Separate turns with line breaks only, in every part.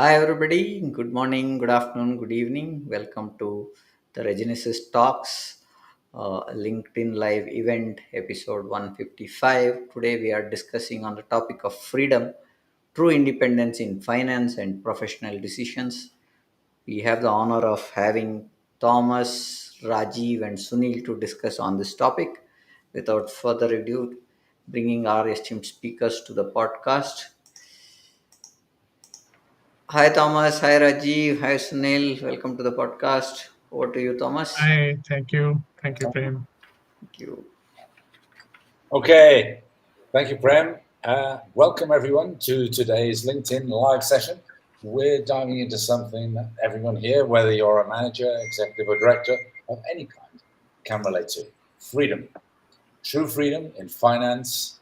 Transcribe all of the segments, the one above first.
Hi, everybody. Good morning, good afternoon, good evening. Welcome to the Regenesis Talks LinkedIn Live event, episode 155. Today, we are discussing on the topic of freedom, true independence in finance and professional decisions. We have the honor of having Thomas, Rajiv, and Sunil to discuss on this topic. Without further ado, bringing our esteemed speakers to the podcast. Hi Thomas, hi Rajiv, hi Sunil. Welcome to the podcast. Over to you, Thomas.
Hi, thank you. Thank you, Prem.
Thank you.
Okay, thank you, Prem. Welcome everyone to today's LinkedIn live session. We're diving into something that everyone here, whether you're a manager, executive, or director of any kind, can relate to: freedom. True freedom in finance,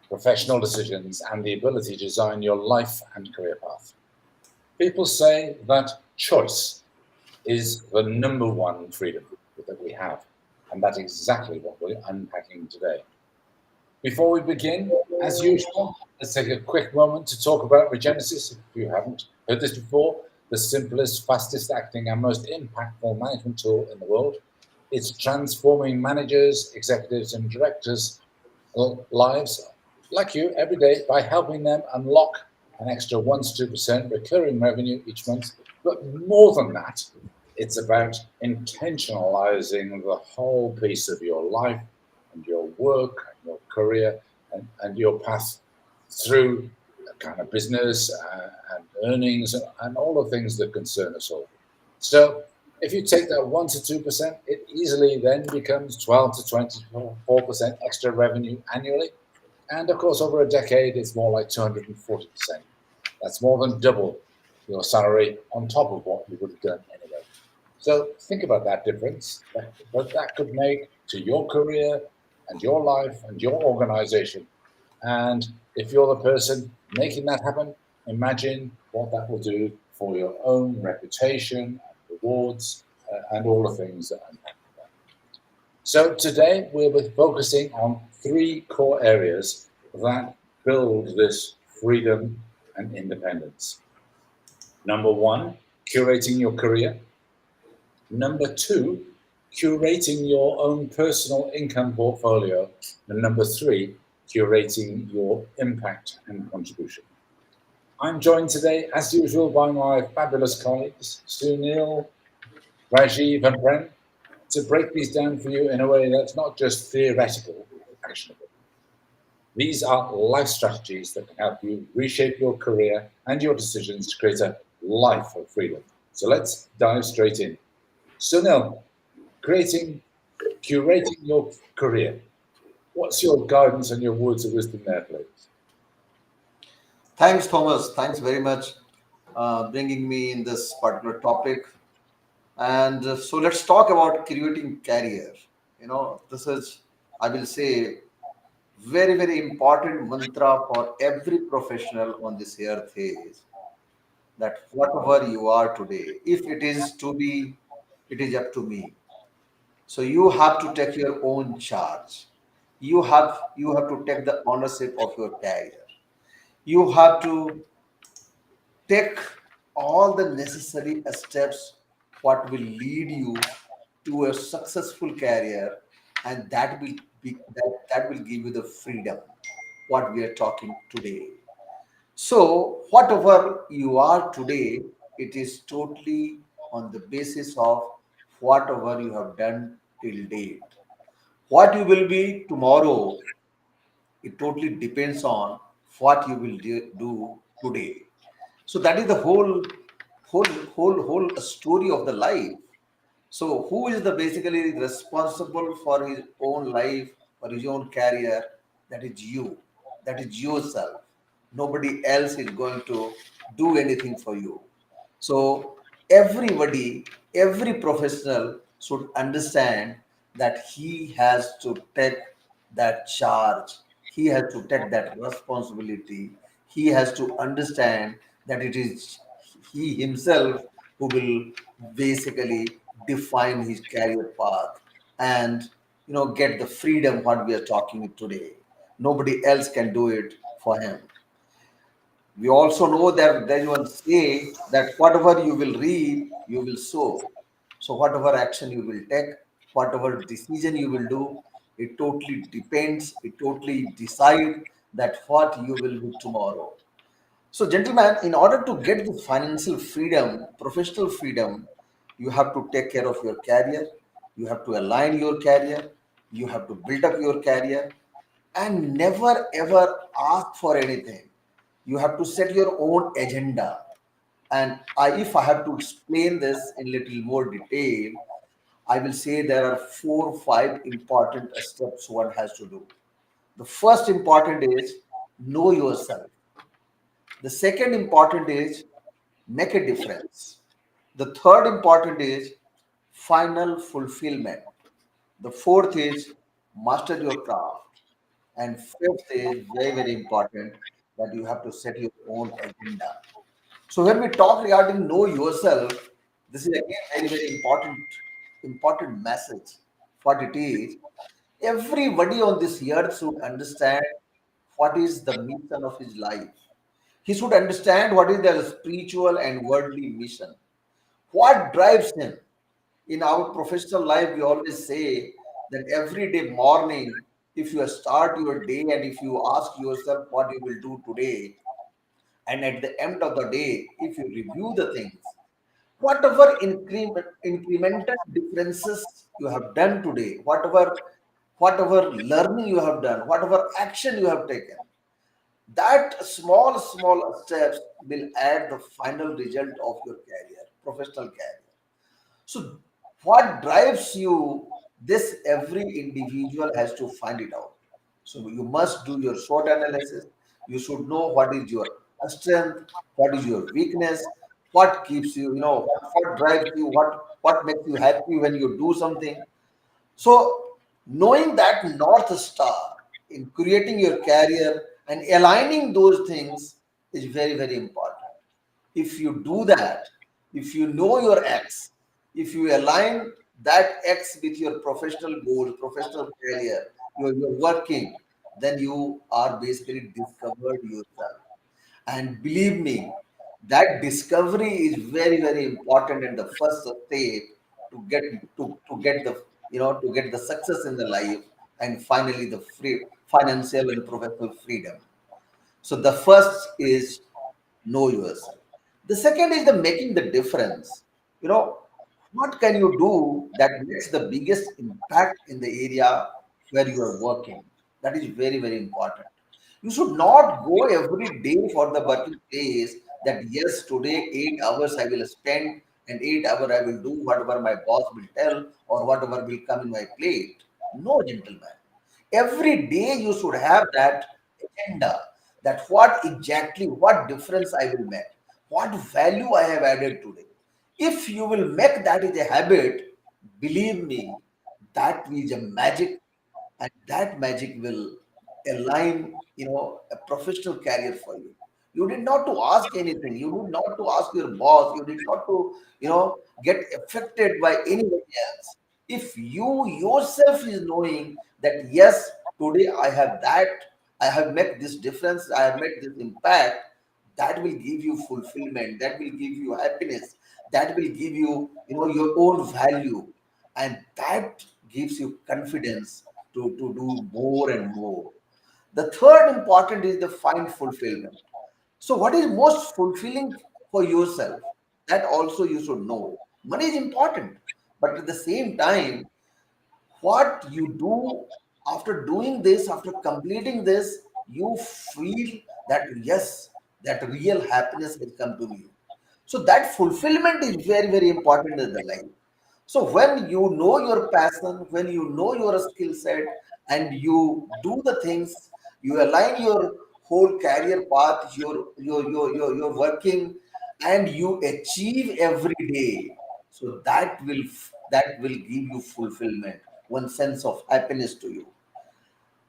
professional decisions, and the ability to design your life and career path. People say that choice is the number one freedom that we have, and that's exactly what we're unpacking today. Before we begin, as usual, let's take a quick moment to talk about Regenesis. If you haven't heard this before, the simplest, fastest acting, and most impactful management tool in the world. It's transforming managers, executives, and directors' lives like you every day by helping them unlock an extra 1 to 2% recurring revenue each month. But more than that, it's about intentionalizing the whole piece of your life and your work and your career and your path through a kind of business and earnings and all the things that concern us all. So if you take that 1 to 2%, it easily then becomes 12 to 24% extra revenue annually. And of course, over a decade, it's more like 240%. That's more than double your salary on top of what you would have done anyway. So think about that difference that could make to your career and your life and your organization. And if you're the person making that happen, imagine what that will do for your own reputation and rewards and all the things that unpack that. So today we'll be focusing on three core areas that build this freedom and independence. Number one, curating your career. Number two, curating your own personal income portfolio. And number three, curating your impact and contribution. I'm joined today, as usual, by my fabulous colleagues, Sunil, Rajiv, and Prem, to break these down for you in a way that's not just theoretical, but actionable. These are life strategies that can help you reshape your career and your decisions to create a life of freedom. So let's dive straight in. Sunil, curating your career. What's your guidance and your words of wisdom there, please?
Thanks, Thomas. Thanks very much bringing me in this particular topic. And so let's talk about creating career. This is, I will say, very, very important mantra for every professional on this earth is that whatever you are today, if it is to be, it is up to me. So you have to take your own charge. You have to take the ownership of your career. You have to take all the necessary steps what will lead you to a successful career, and that will give you the freedom what we are talking today. So whatever you are today, it is totally on the basis of whatever you have done till date. What you will be tomorrow, it totally depends on what you will do today. So that is the whole story of the life. So who is the basically responsible for his own life or his own career? That is you. That is yourself. Nobody else is going to do anything for you. So everybody, every professional should understand that he has to take that charge. He has to take that responsibility. He has to understand that it is he himself who will basically define his career path and get the freedom what we are talking today. Nobody else can do it for him. We also know that there is one say that whatever you will reap, you will sow. So whatever action you will take, whatever decision you will do, it totally depends, it totally decide that what you will do tomorrow. So, gentlemen, in order to get the financial freedom, professional freedom, you have to take care of your career, you have to align your career, you have to build up your career, and never ever ask for anything. You have to set your own agenda. And if I have to explain this in little more detail, I will say there are 4 or 5 important steps one has to do. The first important is know yourself. The second important is make a difference. The third important is final fulfillment. The fourth is master your craft. And fifth is very, very important that you have to set your own agenda. So when we talk regarding know yourself, this is again very, very important message. What it is, everybody on this earth should understand what is the mission of his life. He should understand what is their spiritual and worldly mission. What drives him? In our professional life, we always say that every day morning, if you start your day and if you ask yourself what you will do today, and at the end of the day, if you review the things, whatever incremental differences you have done today, whatever learning you have done, whatever action you have taken, that small steps will add the final result of your career, professional career. So what drives you, this every individual has to find it out. So you must do your SWOT analysis. You should know what is your strength, what is your weakness, what keeps you, what drives you, what makes you happy when you do something. So, knowing that North Star in creating your career and aligning those things is very, very important. If you do that, if you know your X, if you align that X with your professional goals, professional career, you're working, then you are basically discovered yourself. And believe me, that discovery is very, very important and the first step to get to get the to get the success in the life and finally the free financial and professional freedom. So the first is know yourself. The second is the making the difference. You know, what can you do that makes the biggest impact in the area where you are working? That is very, very important. You should not go every day for the working place that yes, today 8 hours I will spend and 8 hours I will do whatever my boss will tell or whatever will come in my plate. No, gentlemen. Every day you should have that agenda that what difference I will make, what value I have added today. If you will make that is a habit, believe me, that is a magic, and that magic will align, a professional career for you. You need not to ask anything. You need not to ask your boss. You need not to, get affected by anybody else. If you yourself is knowing that yes, today I have made this difference, I have made this impact, that will give you fulfillment, that will give you happiness, that will give you, your own value, and that gives you confidence to do more and more. The third important is the find fulfillment. So, what is most fulfilling for yourself? That also you should know. Money is important, but at the same time, what you do after doing this, after completing this, you feel that yes, that real happiness has come to you. So that fulfillment is very, very important in the life. So when you know your passion, when you know your skill set, and you do the things, you align your whole career path, your working, and you achieve every day. So that will give you fulfillment, one sense of happiness to you.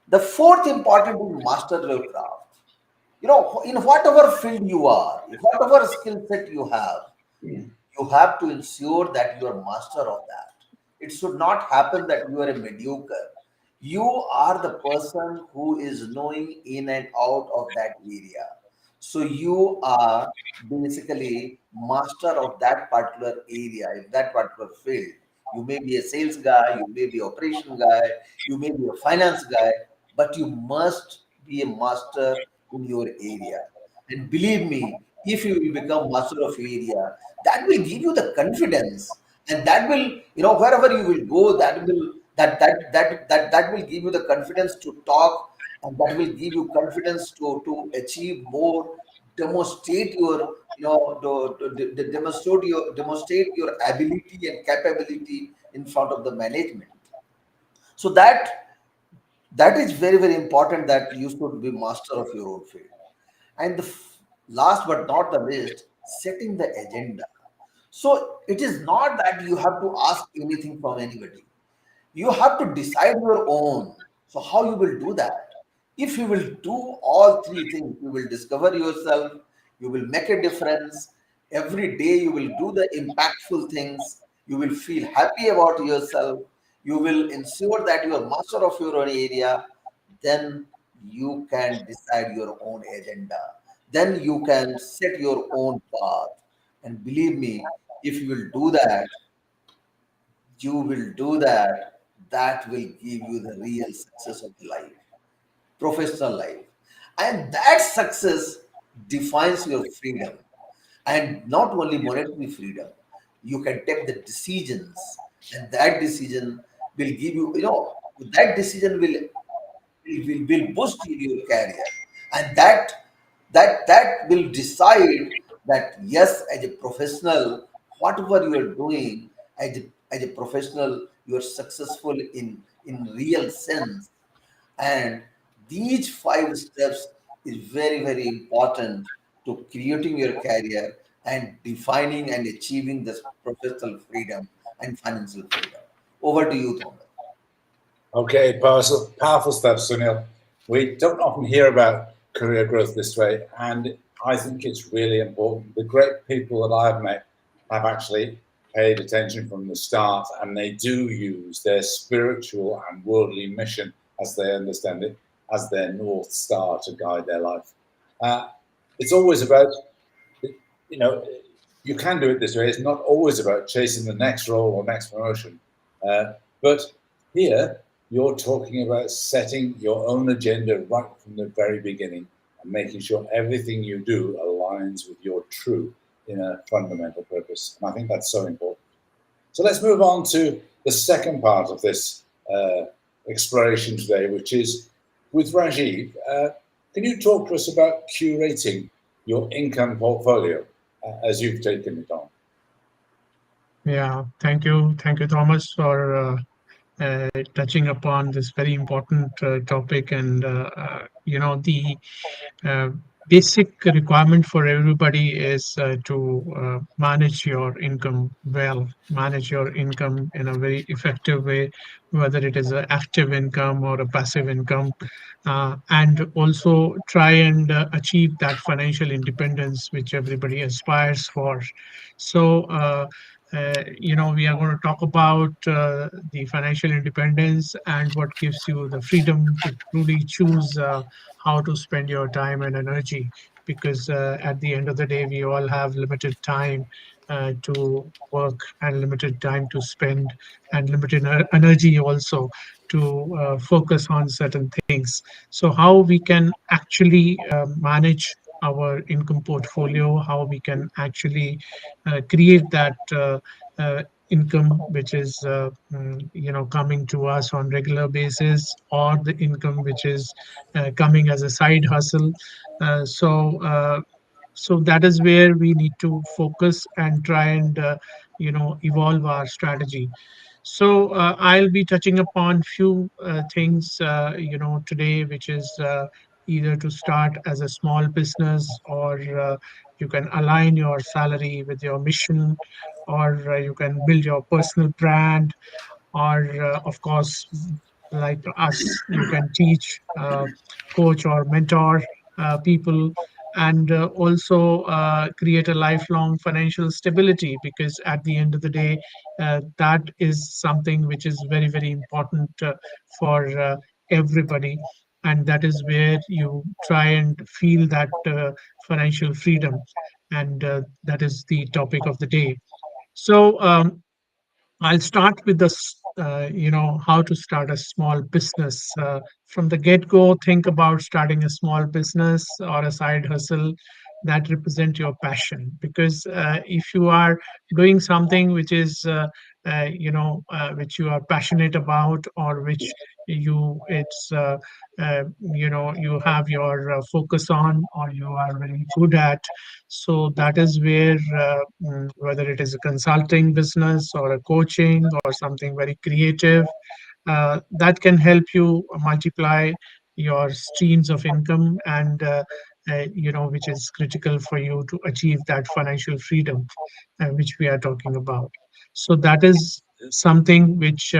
The fourth important is master your craft. In whatever field you are, whatever skill set you have to ensure that you are master of that. It should not happen that you are a mediocre. You are the person who is knowing in and out of that area. So you are basically master of that particular area, in that particular field. You may be a sales guy, you may be operation guy, you may be a finance guy, but you must be a master in your area. And believe me, if you will become master of area, that will give you the confidence, and that will, wherever you will go, that will give you the confidence to talk, and that will give you confidence to achieve more, demonstrate your, demonstrate your ability and capability in front of the management. So that is very, very important, that you should be master of your own field. And last but not the least, setting the agenda. So it is not that you have to ask anything from anybody. You have to decide your own. So how you will do that? If you will do all three things, you will discover yourself, you will make a difference. Every day you will do the impactful things, you will feel happy about yourself, you will ensure that you are master of your own area. Then you can decide your own agenda, then you can set your own path. And believe me, if you will do that, that will give you the real success of the life, professional life. And that success defines your freedom. And not only monetary freedom, you can take the decisions, and that decision will give you, that decision will boost your career. And that will decide that, yes, as a professional, whatever you are doing, as a professional, you are successful in real sense. And these five steps is very, very important to creating your career and defining and achieving this professional freedom and financial freedom. Over to you, Thomas.
Okay, powerful stuff, Sunil. We don't often hear about career growth this way, and I think it's really important. The great people that I've met have actually paid attention from the start, and they do use their spiritual and worldly mission, as they understand it, as their North Star to guide their life. It's always about, you know, you can do it this way. It's not always about chasing the next role or next promotion. But here, you're talking about setting your own agenda right from the very beginning and making sure everything you do aligns with your true inner fundamental purpose. And I think that's so important. So let's move on to the second part of this exploration today, which is with Rajiv. Can you talk to us about curating your income portfolio as you've taken it on?
Yeah, thank you, Thomas, for touching upon this very important topic. And the uh, basic requirement for everybody is to manage your income well, manage your income in a very effective way, whether it is an active income or a passive income, and also try and achieve that financial independence which everybody aspires for. So, we are going to talk about the financial independence and what gives you the freedom to truly choose how to spend your time and energy. Because at the end of the day, we all have limited time to work and limited time to spend and limited energy also to focus on certain things. So, how we can actually manage our income portfolio, how we can actually create that income which is coming to us on regular basis, or the income which is coming as a side hustle. So that is where we need to focus and try and evolve our strategy. So I'll be touching upon few things today, which is either to start as a small business, or you can align your salary with your mission, or you can build your personal brand, or of course, like us, you can teach, coach or mentor people, and also create a lifelong financial stability, because at the end of the day, that is something which is very, very important for everybody. and that is where you try and feel that financial freedom, and that is the topic of the day. So I'll start with how to start a small business. From the get-go, think about starting a small business or a side hustle that represent your passion. Because if you are doing something which is, which you are passionate about, or which you have your focus on, or you are very good at, so that is where, whether it is a consulting business or a coaching or something very creative, that can help you multiply your streams of income, and which is critical for you to achieve that financial freedom, which we are talking about. So that is something which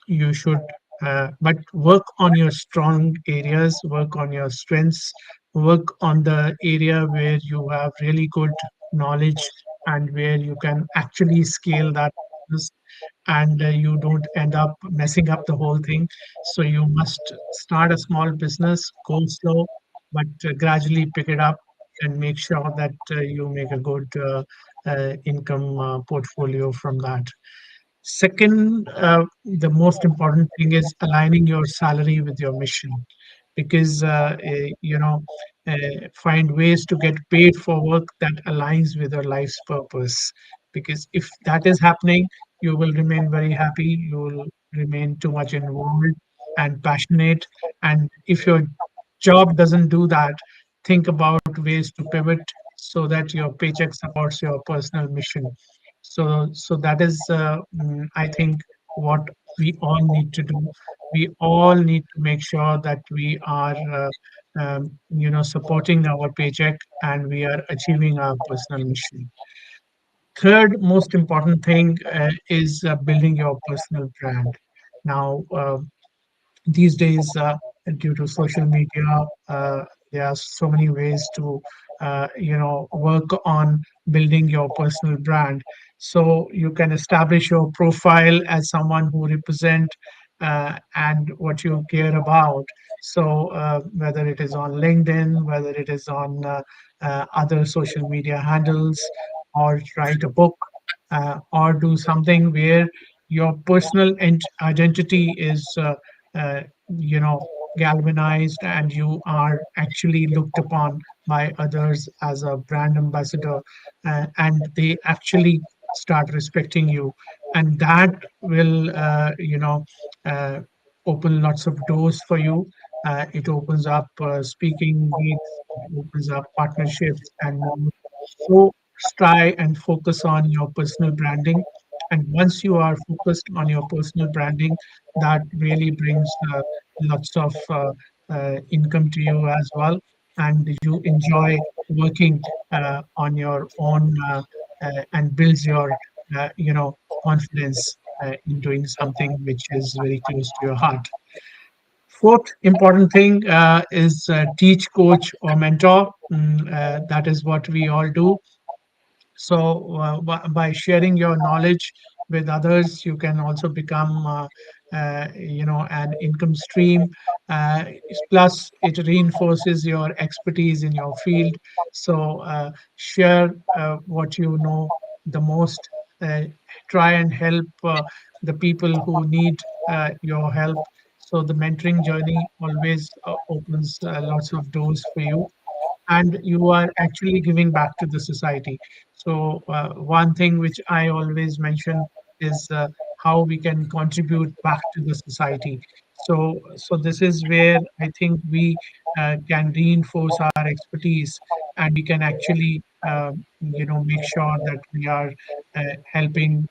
you should, but work on your strong areas, work on your strengths, work on the area where you have really good knowledge, and where you can actually scale that business, and you don't end up messing up the whole thing. So you must start a small business, go slow, but gradually pick it up, and make sure that you make a good income portfolio from that. Second, the most important thing is aligning your salary with your mission, because find ways to get paid for work that aligns with your life's purpose. Because if that is happening, you will remain very happy. You will remain too much involved and passionate. And if your job doesn't do that, think about ways to pivot so that your paycheck supports your personal mission. So that is, I think, what we all need to do. We all need to make sure that we are, supporting our paycheck, and we are achieving our personal mission. Third most important thing is building your personal brand. Now, these days, due to social media, there are so many ways to work on building your personal brand. So you can establish your profile as someone who represent and what you care about. So whether it is on LinkedIn, whether it is on other social media handles, or write a book, or do something where your personal identity is uh, you know galvanized, and you are actually looked upon by others as a brand ambassador, and they actually start respecting you, and that will uh, open lots of doors for you. It opens up speaking gigs, it opens up partnerships and more. So try and focus on your personal branding. And once you are focused on your personal branding, that really brings lots of income to you as well. And you enjoy working on your own, and builds your, confidence in doing something which is very close to your heart. Fourth important thing is teach, coach, or mentor. That is what we all do. So, by sharing your knowledge with others, you can also become, an income stream. Uh, Plus, it reinforces your expertise in your field. So, share what you know the most. Try and help the people who need your help. So, the mentoring journey always opens lots of doors for you, and you are actually giving back to the society. So, one thing which I always mention is how we can contribute back to the society. So this is where I think we can reinforce our expertise, and we can actually, make sure that we are helping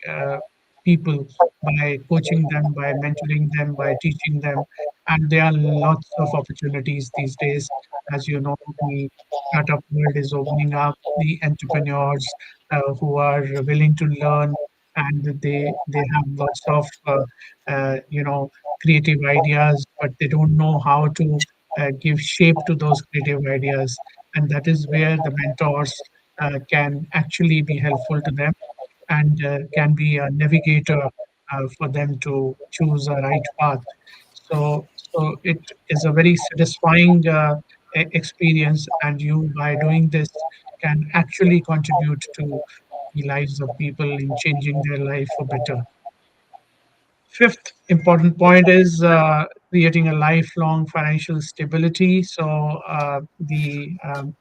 people by coaching them, by mentoring them, by teaching them. And there are lots of opportunities these days. As you know, the startup world is opening up, the entrepreneurs who are willing to learn, and they have lots of creative ideas, but they don't know how to give shape to those creative ideas, and that is where the mentors can actually be helpful to them, and can be a navigator for them to choose a right path. So it is a very satisfying experience, and you, by doing this, can actually contribute to the lives of people in changing their life for better. Fifth important point is creating a lifelong financial stability. So, the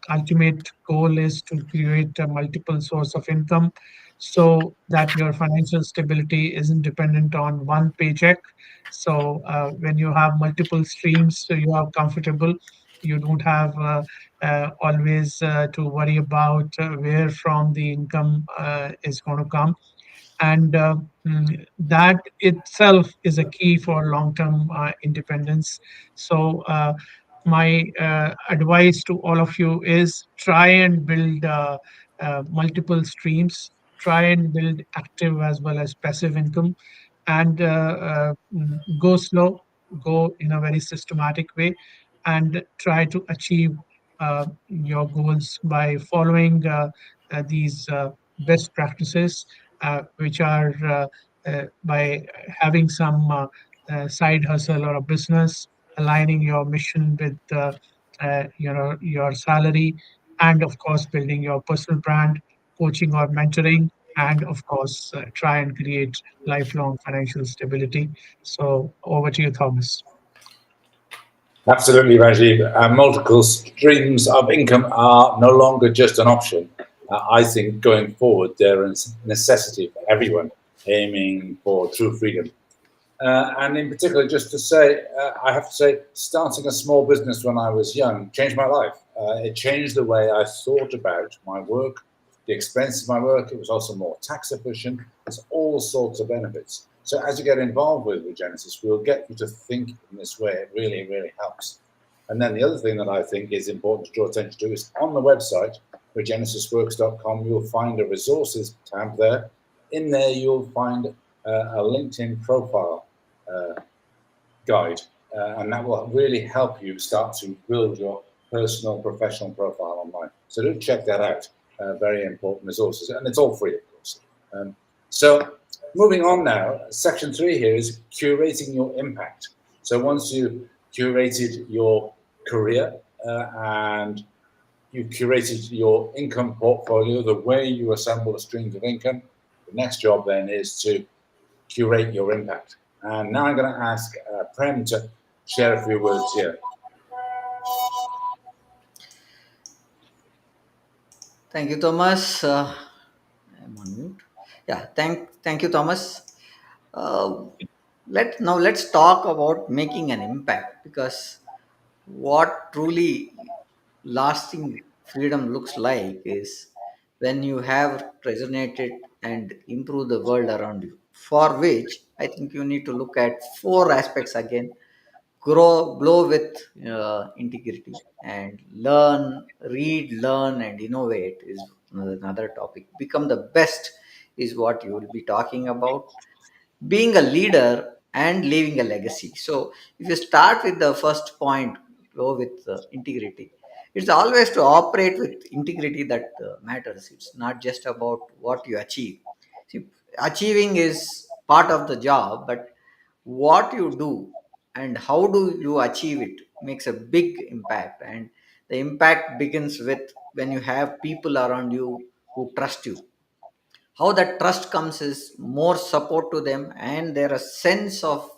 ultimate goal is to create a multiple source of income so that your financial stability isn't dependent on one paycheck. So, when you have multiple streams, so you are comfortable. You don't have always to worry about where from the income is going to come, and that itself is a key for long-term independence. So my advice to all of you is try and build multiple streams, try and build active as well as passive income, and go slow, go in a very systematic way, and try to achieve your goals by following these best practices, which are by having some side hustle or a business, aligning your mission with your salary, and of course building your personal brand, coaching or mentoring, and of course try and create lifelong financial stability. So over to you, Thomas.
Absolutely, Rajiv. Multiple streams of income are no longer just an option. I think going forward, they're a necessity for everyone aiming for true freedom. And in particular, just to say, I have to say, starting a small business when I was young changed my life. It changed the way I thought about my work, the expense of my work. It was also more tax efficient. There's all sorts of benefits. So as you get involved with Regenesis, we'll get you to think in this way. It really, really helps. And then the other thing that I think is important to draw attention to is on the website, regenesisworks.com, you'll find a resources tab there. In there, you'll find a LinkedIn profile guide, and that will really help you start to build your personal professional profile online. So do check that out. Very important resources, and it's all free, of course. So moving on now, section 3 here is curating your impact. So once you've curated your career and you've curated your income portfolio, the way you assemble the streams of income, the next job then is to curate your impact. And now I'm going to ask Prem to share a few words here.
Thank you, Thomas. I'm on mute. Yeah, thank you, Thomas. Uh, let's talk about making an impact, because what truly lasting freedom looks like is when you have resonated and improve the world around you. For which I think you need to look at four aspects again: grow with integrity, and learn, and innovate is another topic. Become the best is what you will be talking about. Being a leader and leaving a legacy. So if you start with the first point, go with integrity. It's always to operate with integrity that matters. It's not just about what you achieve. See, achieving is part of the job, but what you do and how do you achieve it makes a big impact. And the impact begins with when you have people around you who trust you. How that trust comes is more support to them, and there a sense of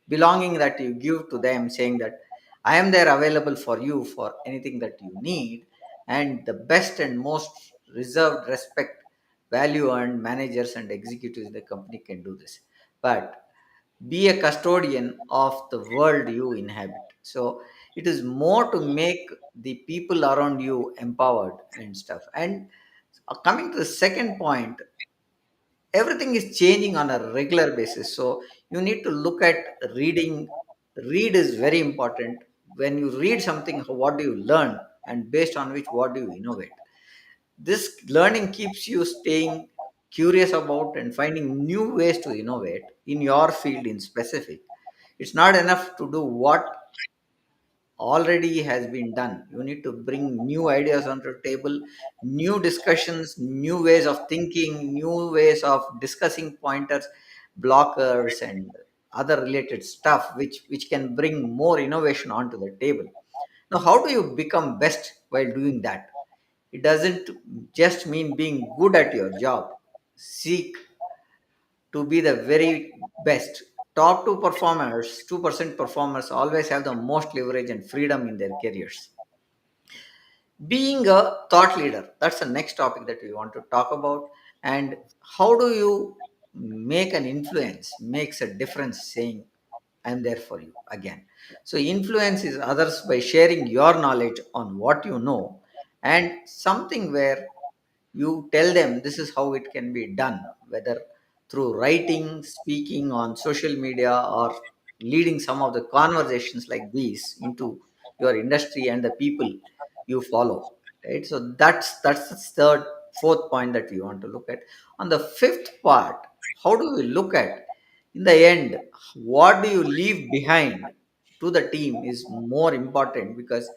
belonging that you give to them, saying that I am there available for you for anything that you need. And the best and most reserved respect, value earned managers and executives in the company can do this. But be a custodian of the world you inhabit. So it is more to make the people around you empowered and stuff. And coming to the second point, everything is changing on a regular basis, so you need to look at reading. Read is very important. When you read something, what do you learn, and based on which what do you innovate? This learning keeps you staying curious about and finding new ways to innovate in your field in specific. It's not enough to do what already has been done. You need to bring new ideas onto the table, new discussions, new ways of thinking, new ways of discussing pointers, blockers, and other related stuff which can bring more innovation onto the table. Now, how do you become best while doing that? It doesn't just mean being good at your job. Seek to be the very best. Top 2% performers always have the most leverage and freedom in their careers. Being a thought leader, that's the next topic that we want to talk about. And how do you make an influence, makes a difference, saying I'm there for you again. So influence is others by sharing your knowledge on what you know, and something where you tell them this is how it can be done, whether through writing, speaking on social media, or leading some of the conversations like these into your industry and the people you follow. Right. So that's the fourth point that we want to look at. On the fifth part, how do we look at in the end what do you leave behind to the team is more important, because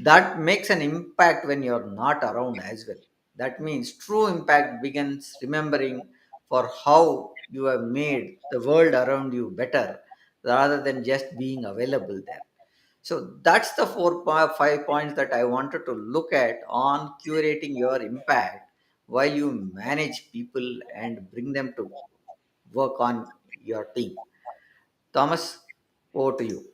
that makes an impact when you're not around as well. That means true impact begins remembering for how you have made the world around you better rather than just being available there. So that's the 5 points that I wanted to look at on curating your impact while you manage people and bring them to work on your team. Thomas, over to you.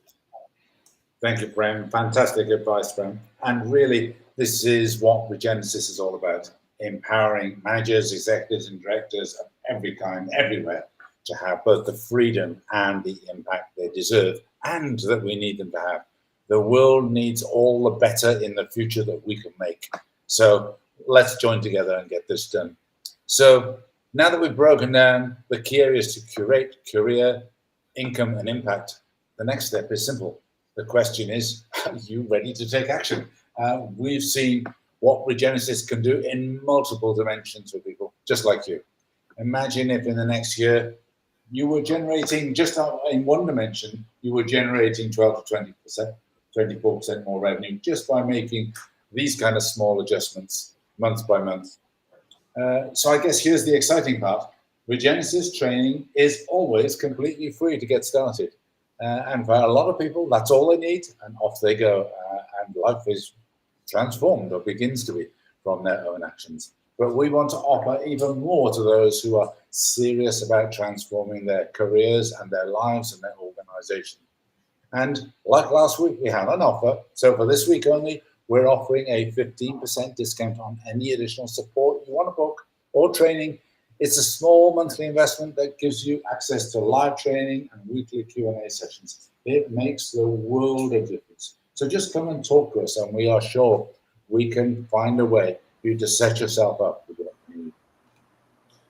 Thank you, Prem. Fantastic advice, Prem. And really, this is what Regenesis is all about: empowering managers, executives, and directors of every kind, everywhere, to have both the freedom and the impact they deserve and that we need them to have. The world needs all the better in the future that we can make. So let's join together and get this done. So now that we've broken down the key areas to curate career, income, and impact, the next step is simple. The question is, are you ready to take action? We've seen what Regenesis can do in multiple dimensions for people, just like you. Imagine if in the next year you were generating, just in one dimension, you were generating 12 to 20%, 24% more revenue just by making these kind of small adjustments month by month. So I guess here's the exciting part. Regenesis training is always completely free to get started. And for a lot of people, that's all they need, and off they go. And life is transformed, or begins to be, from their own actions. But we want to offer even more to those who are serious about transforming their careers and their lives and their organization. And like last week, we had an offer. So for this week only, we're offering a 15% discount on any additional support you want to book or training. It's a small monthly investment that gives you access to live training and weekly Q&A sessions. It makes the world of difference. So just come and talk to us, and we are sure we can find a way for you to set yourself up with what you need.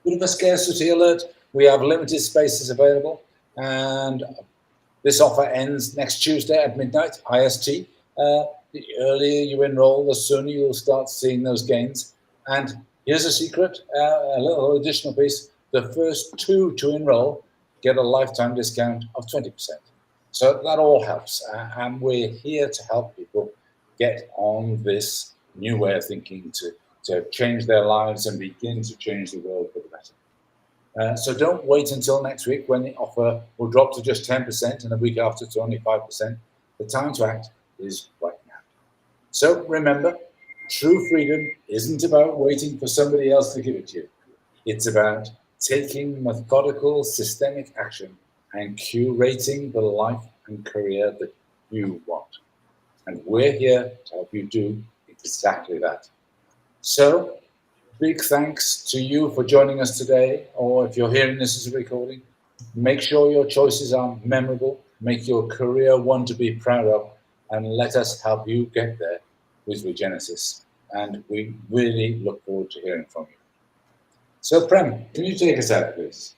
Bit of a scarcity alert. We have limited spaces available, and this offer ends next Tuesday at midnight, IST. The earlier you enroll, the sooner you'll start seeing those gains. And here's a secret, a little additional piece. The first two to enroll get a lifetime discount of 20%. So that all helps. And we're here to help people get on this new way of thinking to change their lives and begin to change the world for the better. So don't wait until next week when the offer will drop to just 10% and the week after to only 5%. The time to act is right now. So remember, true freedom isn't about waiting for somebody else to give it to you. It's about taking methodical, systemic action and curating the life and career that you want. And we're here to help you do exactly that. So big thanks to you for joining us today, or if you're hearing this as a recording, make sure your choices are memorable, make your career one to be proud of, and let us help you get there with Regenesis. And we really look forward to hearing from you. So Prem, can you take us out, please?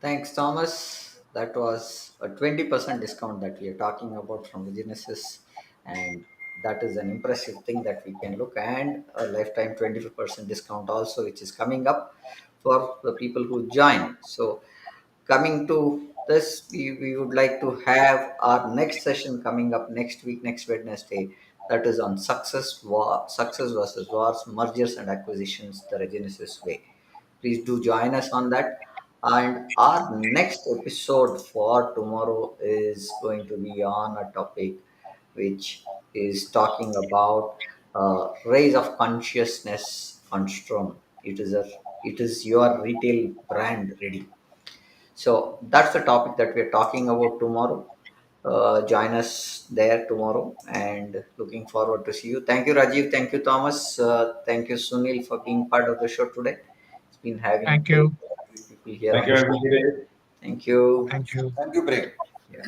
Thanks, Thomas. That was a 20% discount that we are talking about from the Genesis, and that is an impressive thing that we can look, and a lifetime 25% discount also, which is coming up for the people who join. So, coming to this, we would like to have our next session coming up next week, next Wednesday. That is on success versus wars, mergers and acquisitions, the Regenesis way. Please do join us on that. And our next episode for tomorrow is going to be on a topic which is talking about raise of consciousness on Strom. It is your retail brand ready. So that's the topic that we're talking about tomorrow. Join us there tomorrow and looking forward to see you. Thank you, Rajiv. Thank you, Thomas. Thank you, Sunil, for being part of the show today. It's been having
Thank
very
you.
people here
Thank
on
you,
the show.
everybody.
Thank you.
Thank you.
Thank you, Prem.
Yeah.